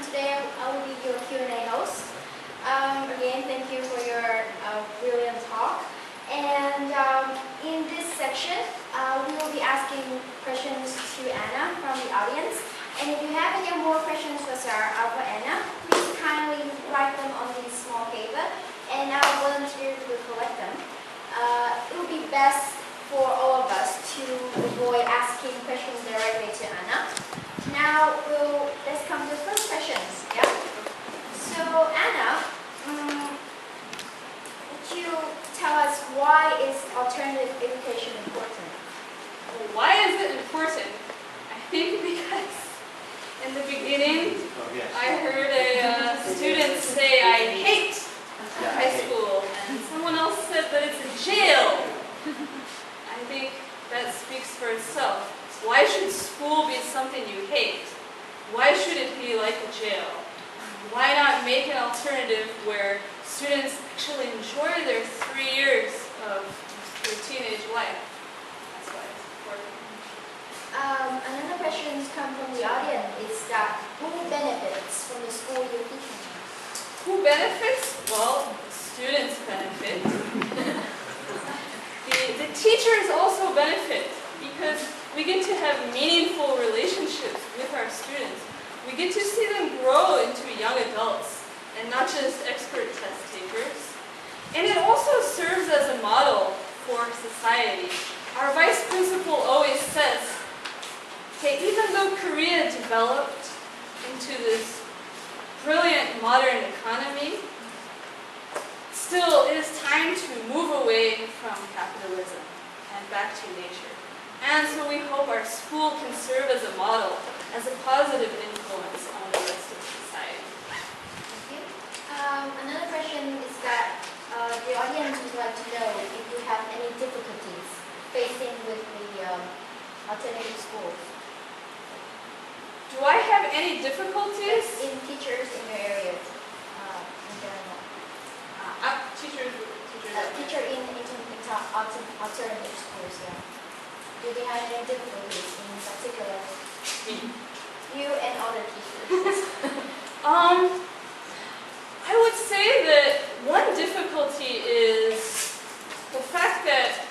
and today I will be your Q&A host. Again, thank you for your brilliant talk. And in this section, we will be asking questions to Anna from the audience. And if you have any more questions for Anna, please kindly write them on this small paper, and our volunteers will collect them. It will be best for all of us to avoid asking questions directly to Anna. Now, let's come to the first questions. Yeah. So, Anna, would you tell us why is alternative education important? Well, why is it important? I think because in the beginning, I heard a student say, "I hate high school," and someone else said that it's a jail. I think that speaks for itself. Why should school be something you hate? Why should it be like a jail? Why not make an alternative where students actually enjoy their 3 years of their teenage life? That's why it's important. Another question comes from the audience is that who benefits from the school you're teaching? Who benefits? Well, students benefit. The teachers also benefit because we get to have meaningful relationships with our students. We get to see them grow into young adults and not just expert test takers. And it also serves as a model for society. Our vice principal always says, hey, even though Korea developed into this brilliant modern economy, still it is time to move away from capitalism and back to nature. And so we hope our school can serve as a model, as a positive influence on the rest of society. Thank you. Another question is that the audience would like to know if you have any difficulties facing with the alternative schools. Do I have any difficulties? In teachers in your area, in general. Teacher in alternative schools, yeah. Do they have any difficulties in particular? You and other teachers. I would say that one difficulty is the fact that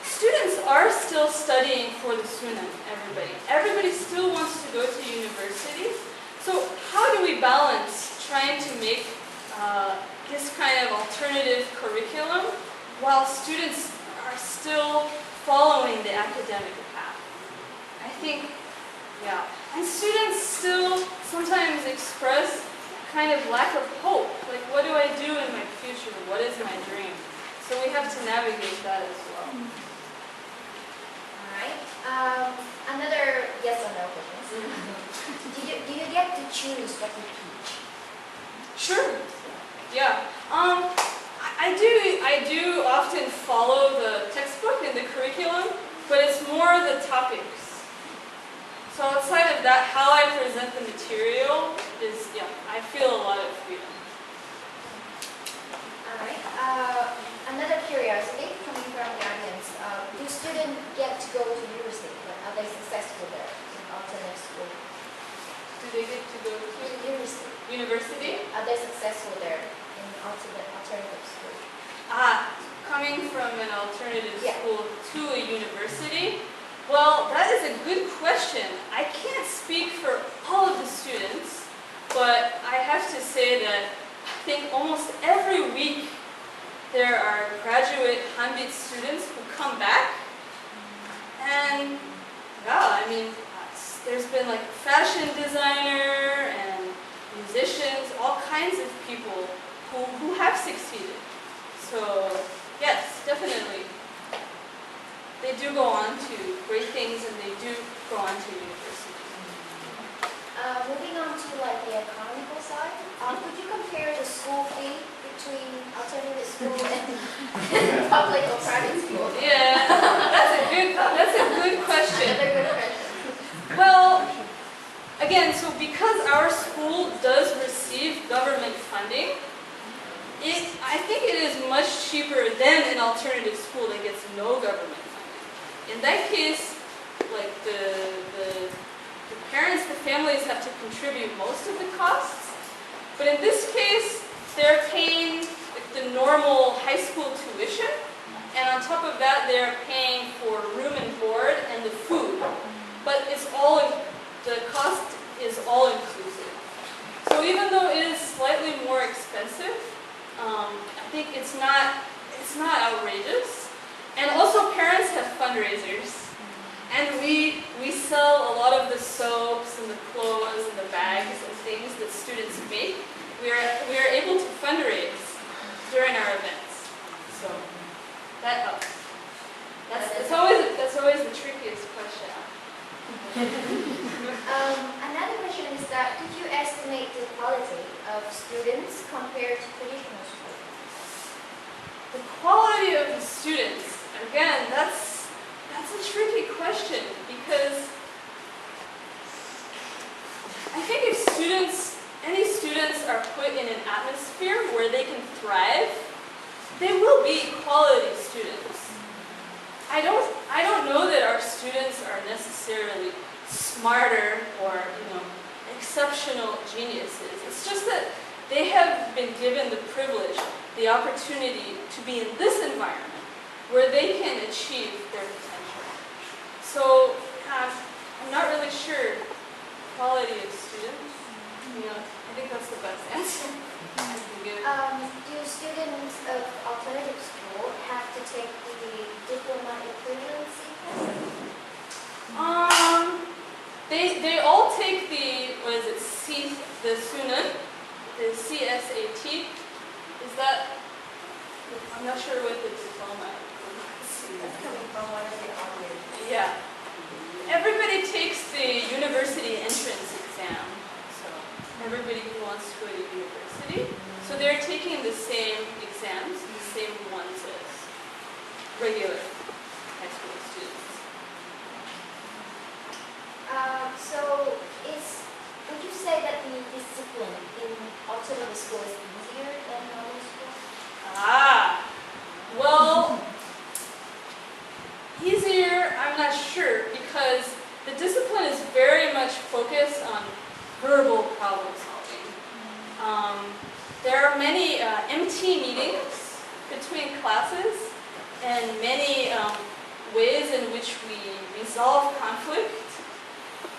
students are still studying for the sunan, everybody. Everybody still wants to go to university. So how do we balance trying to make this kind of alternative curriculum while students are still following the academic path? I think, yeah. And students still sometimes express kind of lack of hope. Like, what do I do in my future? What is my dream? So we have to navigate that as well. All right. Another yes or no question. Do you get to choose what you teach? Sure. Yeah. I do often follow the textbook and the curriculum, but it's more the topics. So outside of that, how I present the material is, yeah, I feel a lot of freedom. All right. Another curiosity coming from the audience. Do students get to go to university? Are they successful there in alternative school? Do they get to go to university? Are they successful there in alternative school? Coming from an alternative school to a university? Well, that is a good question. I can't speak for all of the students, but I have to say that I think almost every week there are graduate Hanbitt students who come back. And yeah, I mean, there's been like fashion designer and musicians, all kinds of people who have succeeded. So yes, definitely. They do go on to great things and they do go on to university. Moving on to like the economical side, could you compare the school fee between alternative school and public or private school? Yeah, that's a good question. Another good question. Well, again, so because our school does receive government funding, I think it is much cheaper than an alternative school that gets no government funding. In that case, like the parents, the families have to contribute most of the costs. But in this case, they're paying the normal high school tuition, and on top of that, they're paying for room and board and the food. But the cost is all inclusive. So even though it is slightly more expensive, I think it's not outrageous. And also parents have fundraisers. And we sell a lot of the soaps and the clothes and the bags and things that students make. We are able to fundraise during our events. So that helps. That's always the trickiest question. Another question is that could you estimate the quality of students compared to traditional schools? The quality of the students, again, that's a tricky question because I think if any students are put in an atmosphere where they can thrive, they will be quality students. I don't know that our students are necessarily smarter or exceptional geniuses. It's just that they have been given the privilege, the opportunity to be in this environment where they can achieve their potential. So I'm not really sure quality of students. I think that's the best answer I can give. Do students of alternative school have to take the diploma equivalency test? They all take the SUNUN, the CSAT. Is that? I'm not sure what the diploma is. That's coming from one of the others. Yeah. Everybody takes the university entrance exam. So everybody who wants to go to university. So they're taking the same exams, the same ones as regular high school students. Would you say that the discipline in alternative school is easier than normal school? Well, easier, I'm not sure, because the discipline is very much focused on verbal problem solving. There are many MT meetings between classes and many ways in which we resolve conflict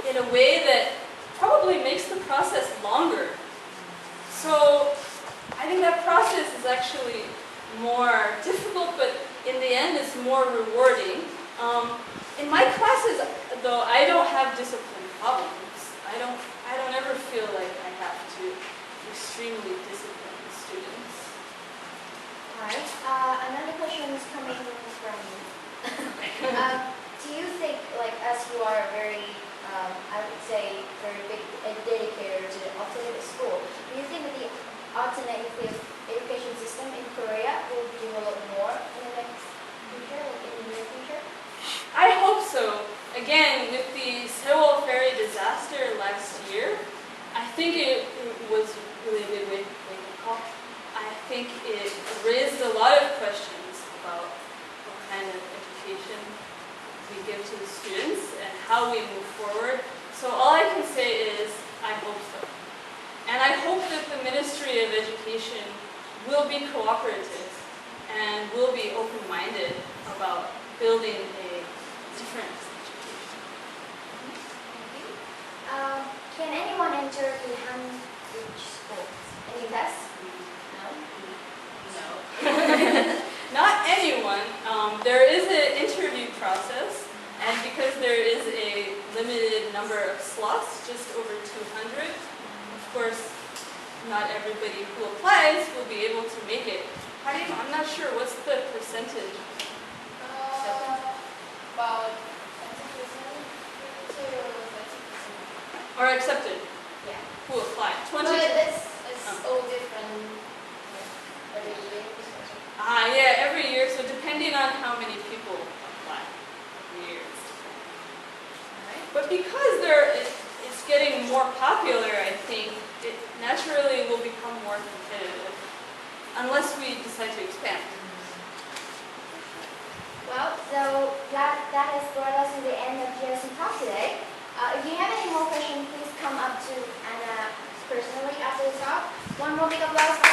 in a way that probably makes the process longer. So I think that process is actually more difficult, but in the end it's more rewarding. In my classes, though, I don't have discipline problems. I don't ever feel like I have to extremely discipline the students. Alright. Another question is coming from you. Do you think, as you are very, I would say, very big dedicator to the alternative school, do you think that the alternative education system in Korea will develop more in the next future, in the near future? I hope so. Again, with the Sewol ferry disaster last year, I think it was really a good wake-up call. I think it raised a lot of questions about what kind of education we give to the students and how we move forward. So all I can say is, I hope so. And I hope that the Ministry of Education will be cooperative and will be open-minded about building a different education. Thank you. Can anyone enter the Hanbitt School? Any tests? No. Not anyone. There is an interview process, and because there is a limited number of slots, just over 200, of course, not everybody who applies will be able to make it. I'm not sure, what's the percentage? About 20%. Or accepted? Yeah. Who applied? 20? But it's all different every year. Yeah, every year. So depending on how many people apply every year, it's different. Alright. But because it's getting more popular, I think it naturally will become more competitive, unless we decide to expand. Well, so that has brought us to the end of GIC Talk today. If you have any more questions, applause.